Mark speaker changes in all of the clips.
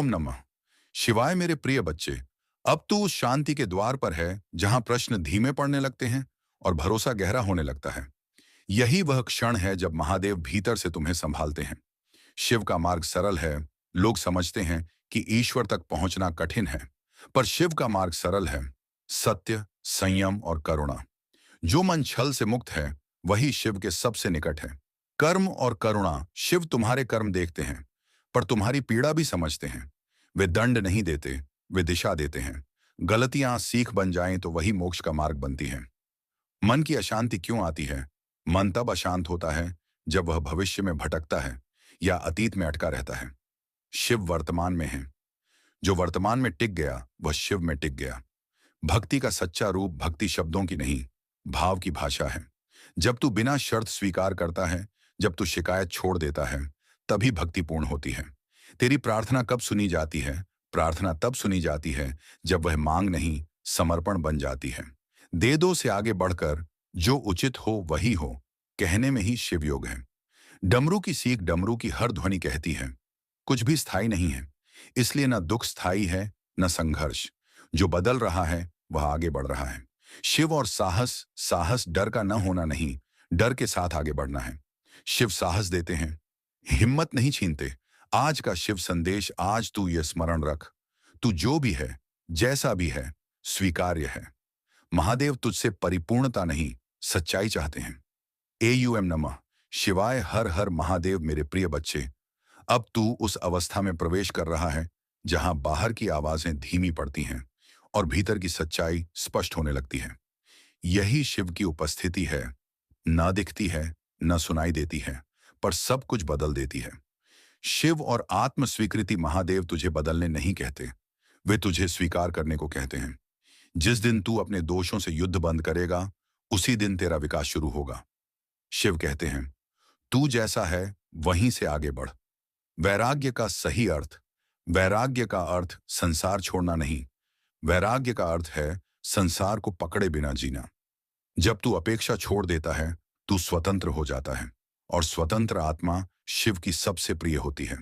Speaker 1: ओम नमः शिवाय। मेरे प्रिय बच्चे, अब तू उस शांति के द्वार पर है जहां प्रश्न धीमे पड़ने लगते हैं और भरोसा गहरा होने लगता है। यही वह क्षण है जब महादेव भीतर से तुम्हें संभालते हैं। शिव का मार्ग सरल है। लोग समझते हैं कि ईश्वर तक पहुंचना कठिन है, पर शिव का मार्ग सरल है। सत्य, संयम और करुणा। जो मन छल से मुक्त है वही शिव के सबसे निकट है। कर्म और करुणा। शिव तुम्हारे कर्म देखते हैं, पर तुम्हारी पीड़ा भी समझते हैं। वे दंड नहीं देते, वे दिशा देते हैं। गलतियां सीख बन जाएं तो वही मोक्ष का मार्ग बनती है। मन की अशांति क्यों आती है? मन तब अशांत होता है जब वह भविष्य में भटकता है या अतीत में अटका रहता है। शिव वर्तमान में है। जो वर्तमान में टिक गया वह शिव में टिक गया। भक्ति का सच्चा रूप भक्ति शब्दों की नहीं, भाव की भाषा है। जब तू बिना शर्त स्वीकार करता है, जब तू शिकायत छोड़ देता है, तभी भक्ति पूर्ण होती है। तेरी प्रार्थना कब सुनी जाती है? प्रार्थना तब सुनी जाती है जब वह मांग नहीं, समर्पण बन जाती है। दे दो से आगे बढ़कर जो उचित हो वही हो, कहने में ही शिव योग है। डमरू की सीख डमरू की हर ध्वनि कहती है, कुछ भी स्थायी नहीं है, इसलिए न दुख स्थायी है न संघर्ष। जो बदल रहा है वह आगे बढ़ रहा है। शिव और साहस। साहस डर का न होना नहीं, डर के साथ आगे बढ़ना है। शिव साहस देते हैं, हिम्मत नहीं छीनते। आज का शिव संदेश, आज तू ये स्मरण रख, तू जो भी है, जैसा भी है, स्वीकार्य है। महादेव तुझसे परिपूर्णता नहीं, सच्चाई चाहते हैं। AUM नमः शिवाय। हर हर महादेव। मेरे प्रिय बच्चे, अब तू उस अवस्था में प्रवेश कर रहा है जहां बाहर की आवाजें धीमी पड़ती हैं और भीतर की सच्चाई स्पष्ट होने लगती है। यही शिव की उपस्थिति है। ना दिखती है, न सुनाई देती है, पर सब कुछ बदल देती है। शिव और आत्म स्वीकृति। महादेव तुझे बदलने नहीं कहते, वे तुझे स्वीकार करने को कहते हैं। जिस दिन तू अपने दोषों से युद्ध बंद करेगा, उसी दिन तेरा विकास शुरू होगा। शिव कहते हैं, तू जैसा है वहीं से आगे बढ़। वैराग्य का सही अर्थ। वैराग्य का अर्थ संसार छोड़ना नहीं, वैराग्य का अर्थ है संसार को पकड़े बिना जीना। जब तू अपेक्षा छोड़ देता है, तू स्वतंत्र हो जाता है, और स्वतंत्र आत्मा शिव की सबसे प्रिय होती है।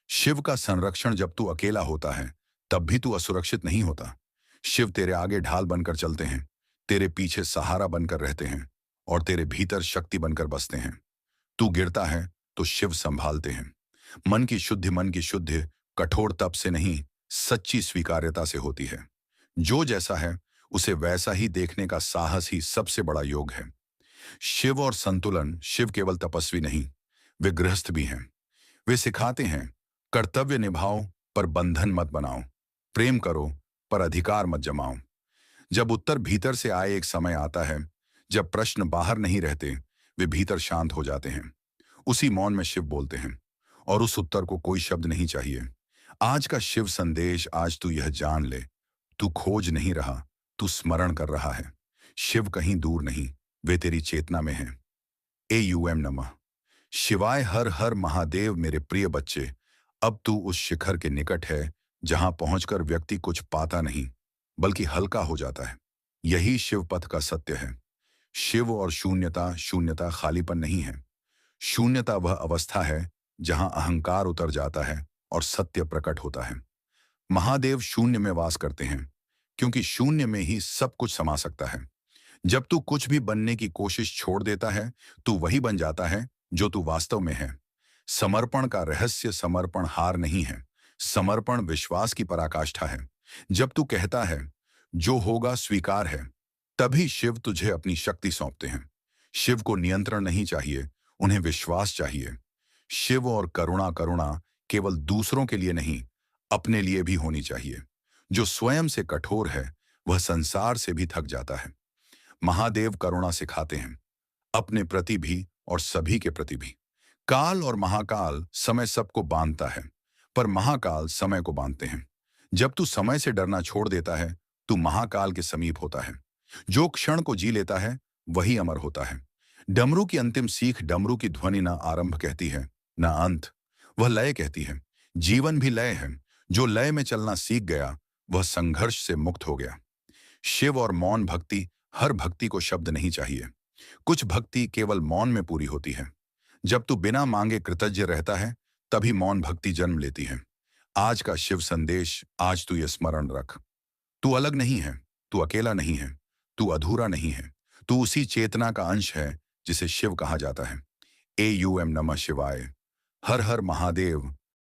Speaker 1: शिव का संरक्षण। जब तू अकेला होता है तब भी तू असुरक्षित नहीं होता। शिव तेरे आगे ढाल बनकर चलते हैं, तेरे पीछे सहारा बनकर रहते हैं और तेरे भीतर शक्ति बनकर बसते हैं। तू गिरता है तो शिव संभालते हैं। मन की शुद्धि। मन की शुद्धि कठोर तप से नहीं, सच्ची स्वीकार्यता से होती है। जो जैसा है उसे वैसा ही देखने का साहस ही सबसे बड़ा योग है। शिव और संतुलन। शिव केवल तपस्वी नहीं, वे गृहस्थ भी हैं। वे सिखाते हैं, कर्तव्य निभाओ पर बंधन मत बनाओ, प्रेम करो पर अधिकार मत जमाओ। जब उत्तर भीतर से आए, एक समय आता है जब प्रश्न बाहर नहीं रहते, वे भीतर शांत हो जाते हैं। उसी मौन में शिव बोलते हैं, और उस उत्तर को कोई शब्द नहीं चाहिए। आज का शिव संदेश। आज तू यह जान ले, तू खोज नहीं रहा, तू स्मरण कर रहा है। शिव कहीं दूर नहीं, वे तेरी चेतना में हैं। AUM नमः शिवाय। हर हर महादेव। मेरे प्रिय बच्चे, अब तू उस शिखर के निकट है जहां पहुंचकर व्यक्ति कुछ पाता नहीं, बल्कि हल्का हो जाता है। यही शिव पथ का सत्य है। शिव और शून्यता। शून्यता खालीपन नहीं है। शून्यता वह अवस्था है जहां अहंकार उतर जाता है और सत्य प्रकट होता है। महादेव शून्य में वास करते हैं, क्योंकि शून्य में ही सब कुछ समा सकता है। जब तू कुछ भी बनने की कोशिश छोड़ देता है, तू वही बन जाता है जो तू वास्तव में है। समर्पण का रहस्य। समर्पण हार नहीं है, समर्पण विश्वास की पराकाष्ठा है। जब तू कहता है जो होगा स्वीकार है, तभी शिव तुझे अपनी शक्ति सौंपते हैं। शिव को नियंत्रण नहीं चाहिए, उन्हें विश्वास चाहिए। शिव और करुणा। करुणा केवल दूसरों के लिए नहीं, अपने लिए भी होनी चाहिए। जो स्वयं से कठोर है वह संसार से भी थक जाता है। महादेव करुणा सिखाते हैं, अपने प्रति भी और सभी के प्रति भी। काल और महाकाल। समय सबको बांधता है, पर महाकाल समय को बांधते हैं। जब तू समय से डरना छोड़ देता है, तू महाकाल के समीप होता है। जो क्षण को जी लेता है वही अमर होता है। डमरू की अंतिम सीख। डमरू की ध्वनि ना आरंभ कहती है, ना अंत, वह लय कहती है। जीवन भी लय है। जो लय में चलना सीख गया वह संघर्ष से मुक्त हो गया। शिव और मौन भक्ति। हर भक्ति को शब्द नहीं चाहिए, कुछ भक्ति केवल मौन में पूरी होती है। जब तू बिना मांगे कृतज्ञ रहता है, तभी मौन भक्ति जन्म लेती है। आज का शिव संदेश, आज तू ये स्मरण रख। तू अलग नहीं है, तू अकेला नहीं है, तू अधूरा नहीं है। तू उसी चेतना का अंश है जिसे शिव कहा जाता है। AUM नमः शिवाय। हर हर महादेव।